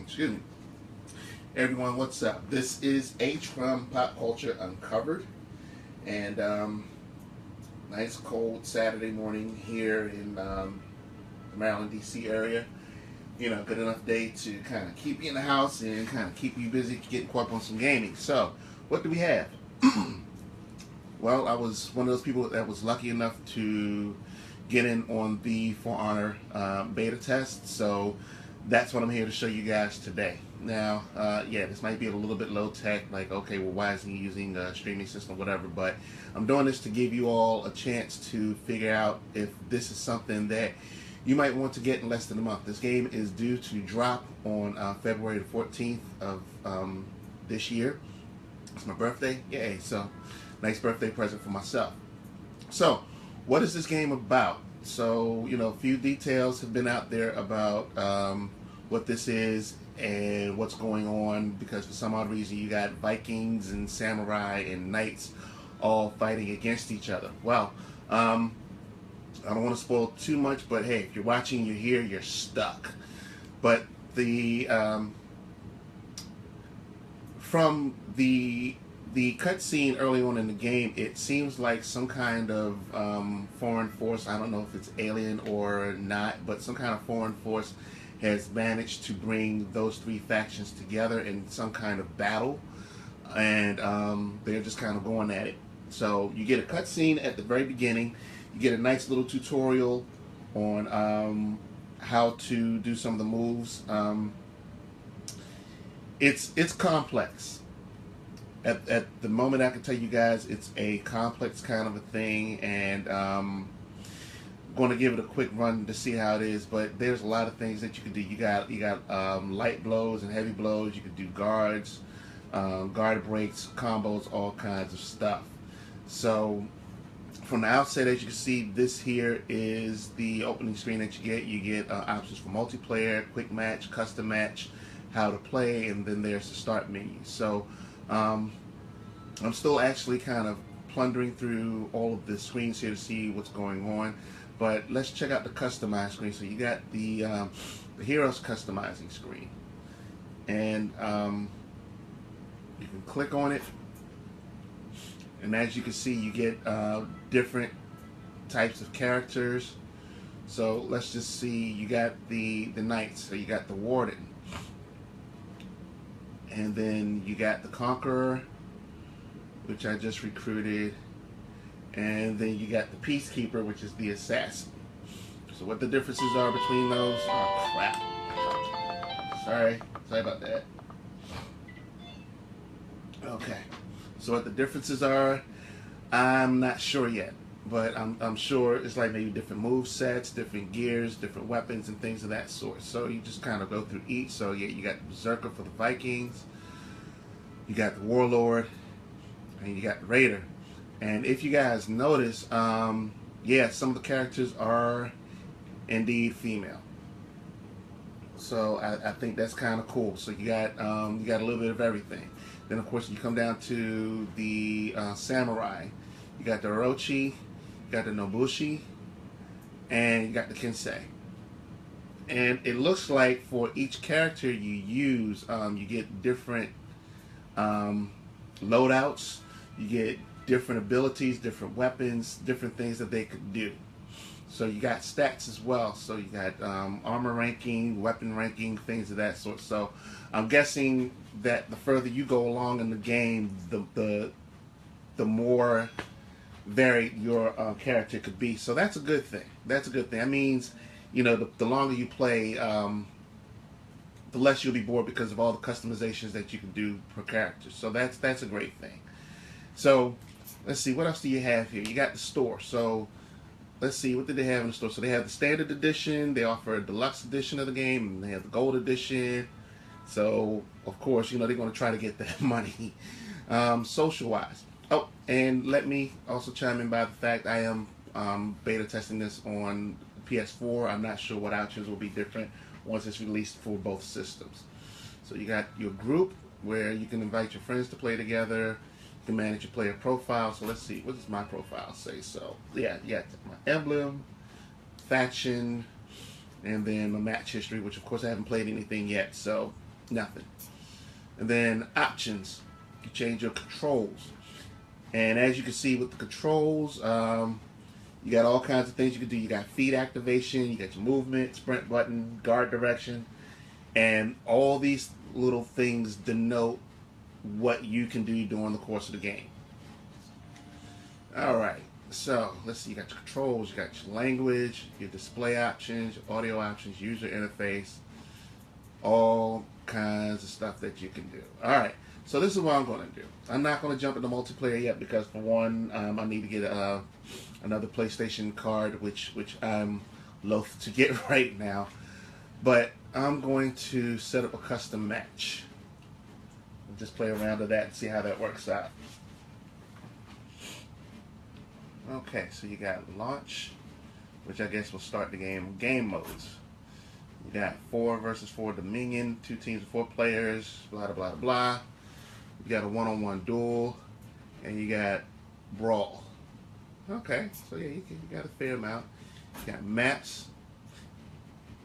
Excuse me. Everyone, what's up? This is Aitch from Pop Culture Uncovered, and nice cold Saturday morning here in the Maryland, D.C. area. You know, good enough day to kind of keep you in the house and kind of keep you busy getting caught up on some gaming. So, what do we have? Well, I was one of those people that was lucky enough to get in on the For Honor beta test. So, that's what I'm here to show you guys today. Now, yeah, this might be a little bit low tech, like, okay, well, why isn't he using a streaming system, whatever, but I'm doing this to give you all a chance to figure out if this is something that you might want to get in less than a month. This game is due to drop on February the 14th of this year. It's my birthday, yay, so nice birthday present for myself. So, what is this game about? So, you know, a few details have been out there about what this is and what's going on, because for some odd reason you got Vikings and samurai and knights all fighting against each other. Well, I don't want to spoil too much, but hey, if you're watching, you're here, you're stuck. But the from the cutscene early on in the game, it seems like some kind of foreign force, I don't know if it's alien or not, but some kind of foreign force has managed to bring those three factions together in some kind of battle, and they're just kind of going at it. So you get a cutscene at the very beginning, you get a nice little tutorial on how to do some of the moves. It's complex. At the moment, I can tell you guys it's a complex kind of a thing, and I'm going to give it a quick run to see how it is. But there's a lot of things that you can do. You got light blows and heavy blows. You can do guards, guard breaks, combos, all kinds of stuff. So from the outset, as you can see, this here is the opening screen that you get. You get options for multiplayer, quick match, custom match, how to play, and then there's the start menu. So I'm still actually kind of plundering through all of the screens here to see what's going on, but let's check out the customized screen. So you got the heroes customizing screen, and you can click on it, and as you can see, you get different types of characters. So let's just see, you got the knights, so you got the warden, and then you got the Conqueror, which I just recruited, and then you got the Peacekeeper, which is the assassin. So what the differences are between those? Oh crap! Sorry about that. Okay, so what the differences are, I'm not sure yet, but I'm sure it's like maybe different move sets, different gears, different weapons, and things of that sort. So you just kind of go through each. So yeah, you got the Berserker for the Vikings, you got the Warlord, and you got the Raider. And if you guys notice, yeah, some of the characters are indeed female. So I think that's kind of cool. So you got a little bit of everything. Then of course you come down to the samurai. You got the Orochi, you got the Nobushi, and you got the Kensei. And it looks like for each character you use, you get different loadouts, you get different abilities, different weapons, different things that they could do. So you got stats as well. So you got armor ranking, weapon ranking, things of that sort. So I'm guessing that the further you go along in the game, the more varied your character could be. So that's a good thing. That's a good thing. That means, you know, the longer you play, the less you'll be bored because of all the customizations that you can do per character. So that's a great thing. So let's see, what else do you have here? You got the store. So let's see, what did they have in the store? So they have the standard edition, they offer a deluxe edition of the game, and they have the gold edition. So of course, you know, they're going to try to get that money social wise. Oh, and let me also chime in by the fact I am beta testing this on PS4. I'm not sure what options will be different once it's released for both systems. So you got your group where you can invite your friends to play together. You can manage your player profile. So let's see, what does my profile say? So yeah, you got my emblem, faction, and then my match history, which of course I haven't played anything yet. So Nothing. And then options, you change your controls. And as you can see with the controls, you got all kinds of things you can do. You got feed activation, you got your movement, sprint button, guard direction, and all these little things denote what you can do during the course of the game. Alright, so let's see, you got your controls, you got your language, your display options, your audio options, user interface, all kinds of stuff that you can do. Alright, so this is what I'm going to do. I'm not going to jump into multiplayer yet because, for one, I need to get another PlayStation card, which I'm loath to get right now. But I'm going to set up a custom match. And just play around with that and see how that works out. Okay, so you got launch, which I guess will start the game. Game modes. You got 4 versus 4 Dominion, 2 teams of 4 players, blah, blah, blah, blah. You got a one-on-one duel, and you got brawl. Okay, so yeah, you got a fair amount. You got maps,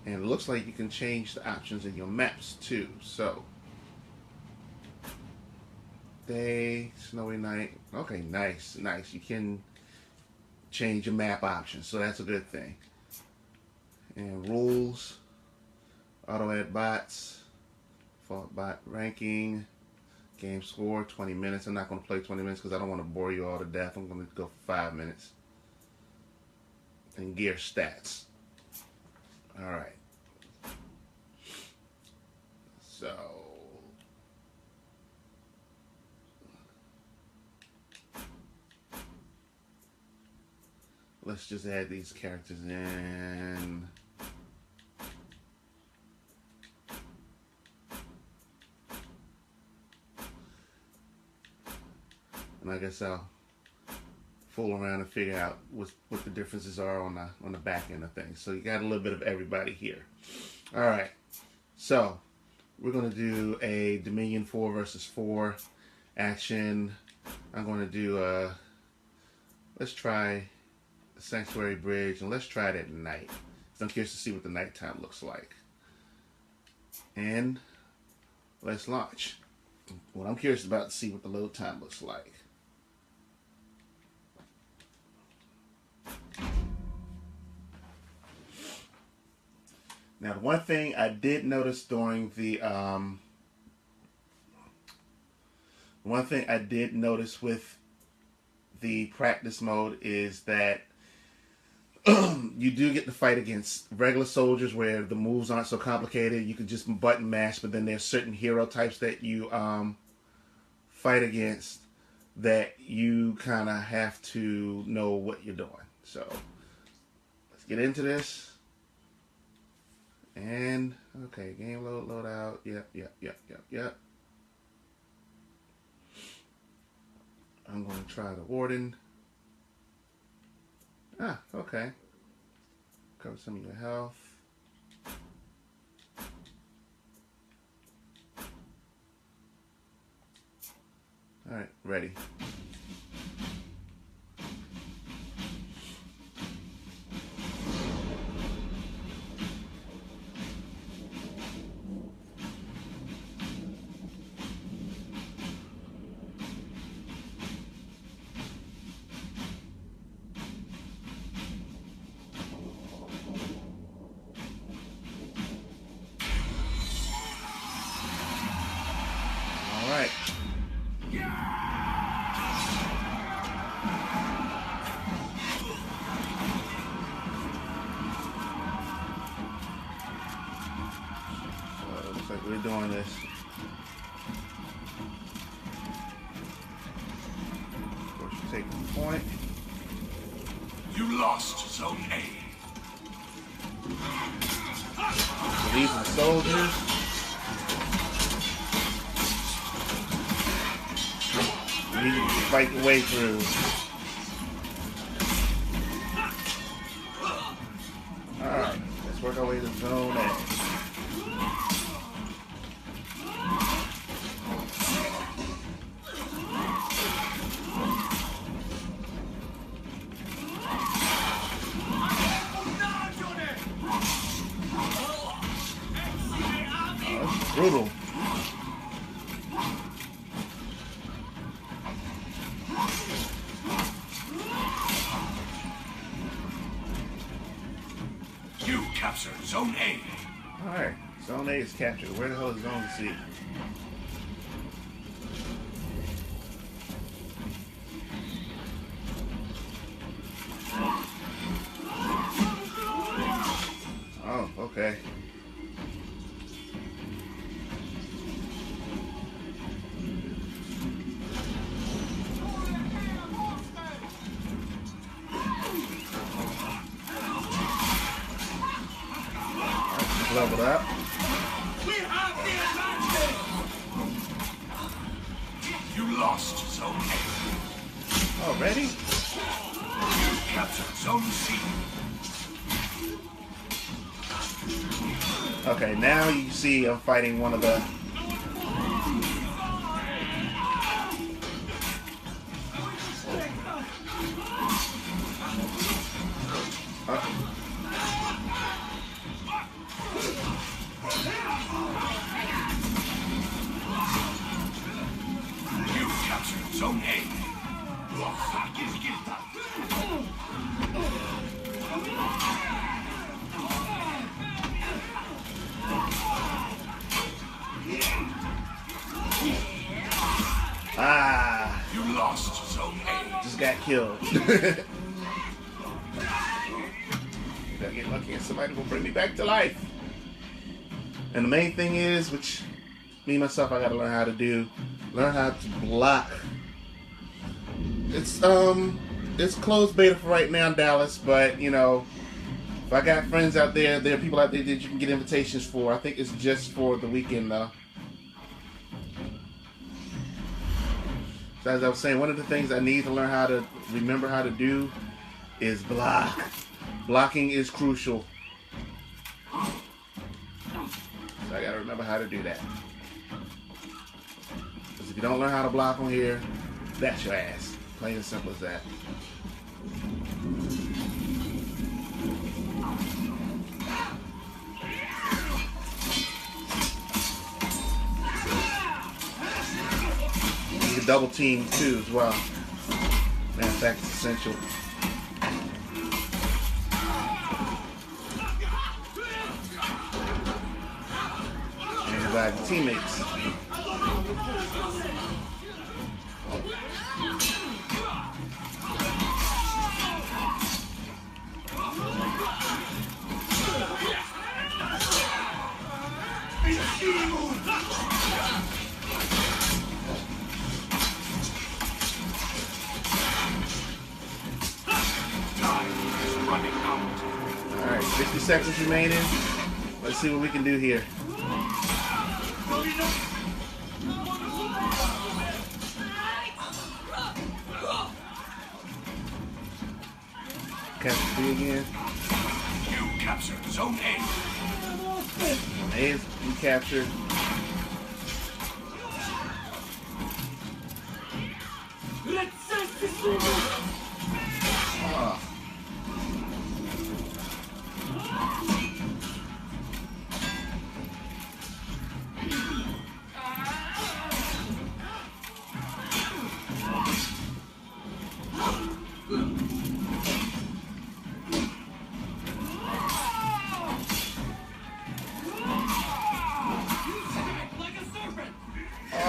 and it looks like you can change the options in your maps too. So, day, snowy night. Okay, nice, nice. You can change your map options, so that's a good thing. And rules, auto add bots, default bot ranking, game score 20 minutes. I'm not going to play 20 minutes because I don't want to bore you all to death. I'm going to go for 5 minutes. And gear stats. Alright. So let's just add these characters in. And I guess I'll fool around and figure out what the differences are on the back end of things. So you got a little bit of everybody here. All right. So we're going to do a Dominion 4 versus 4 action. I'm going to do let's try the Sanctuary Bridge, and let's try it at night. So I'm curious to see what the nighttime looks like. And let's launch. What I'm curious about to see what the load time looks like. Now, the one thing I did notice during the with the practice mode is that you do get to fight against regular soldiers where the moves aren't so complicated. You can just button mash, but then there's certain hero types that you fight against that you kind of have to know what you're doing. So let's get into this. And okay, game load out. Yep. I'm going to try the Warden. Ah, okay. Cover some of your health. All right, ready. Looks like we're doing this. Of course, you take the point. You lost Zone A. So these are the soldiers. You need to fight your way through. Alright, let's work our way to Zone A. Brutal. Zone A is captured. Where the hell is Zone C? Oh, okay. Leveled up. We have the advantage! You lost Zone A. Already? You captured Zone C. Okay, now you see I'm fighting one of the... You captured Zone A. Ah! You lost Zone A. Just got killed. Gotta get lucky and somebody will bring me back to life. And the main thing is, which me myself I gotta learn how to do, learn how to block. It's closed beta for right now in Dallas, but you know, if I got friends out there, there are people out there that you can get invitations for. I think it's just for the weekend though. So as I was saying, one of the things I need to learn how to remember how to do is block. Blocking is crucial. So I gotta remember how to do that. Because if you don't learn how to block on here, that's your ass. Plain and simple as that. You can double team too as well. Matter of fact, it's essential. And revive the teammates. Alright, 50 seconds remaining. Let's see what we can do here. Capture B again. You captured Zone A. A is recaptured. Ah.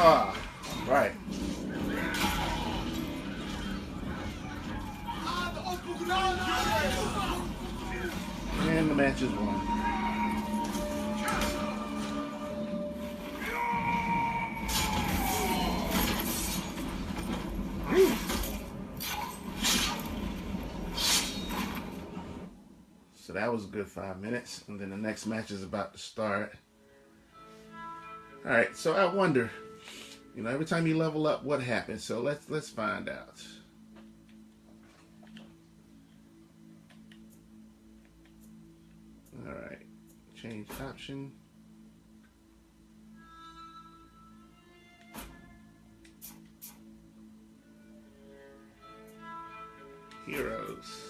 Ah, right. And the match is won. So that was a good 5 minutes, and then the next match is about to start. All right, so I wonder, you know, every time you level up, what happens? So let's find out. All right, change option. Heroes.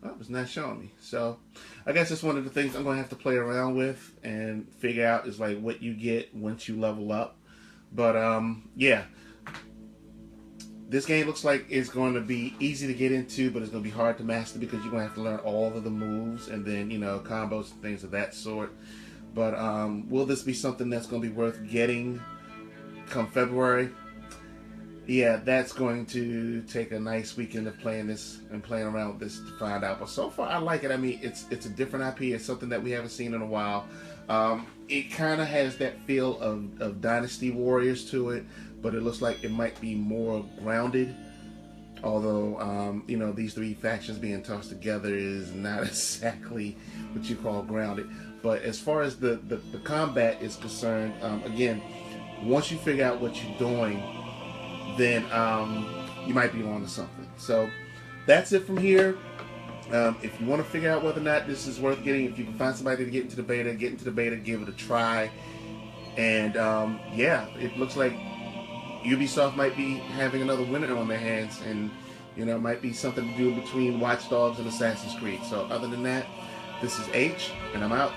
Oh, it's not showing me. So I guess it's one of the things I'm going to have to play around with and figure out is like what you get once you level up. But yeah, This game looks like it's going to be easy to get into, but it's going to be hard to master because you're going to have to learn all of the moves and then, you know, combos and things of that sort. But will this be something that's going to be worth getting come February? Yeah, that's going to take a nice weekend of playing this and playing around with this to find out. But so far, I like it. I mean, it's a different IP. It's something that we haven't seen in a while. It kind of has that feel of Dynasty Warriors to it, but it looks like it might be more grounded. Although, you know, these three factions being tossed together is not exactly what you call grounded. But as far as the combat is concerned, again, once you figure out what you're doing, then you might be on to something. So that's it from here. If you want to figure out whether or not this is worth getting, if you can find somebody to get into the beta, give it a try. And yeah, it looks like Ubisoft might be having another winner on their hands, and you know, it might be something to do between Watch Dogs and Assassin's Creed. So other than that, this is Aitch, and I'm out.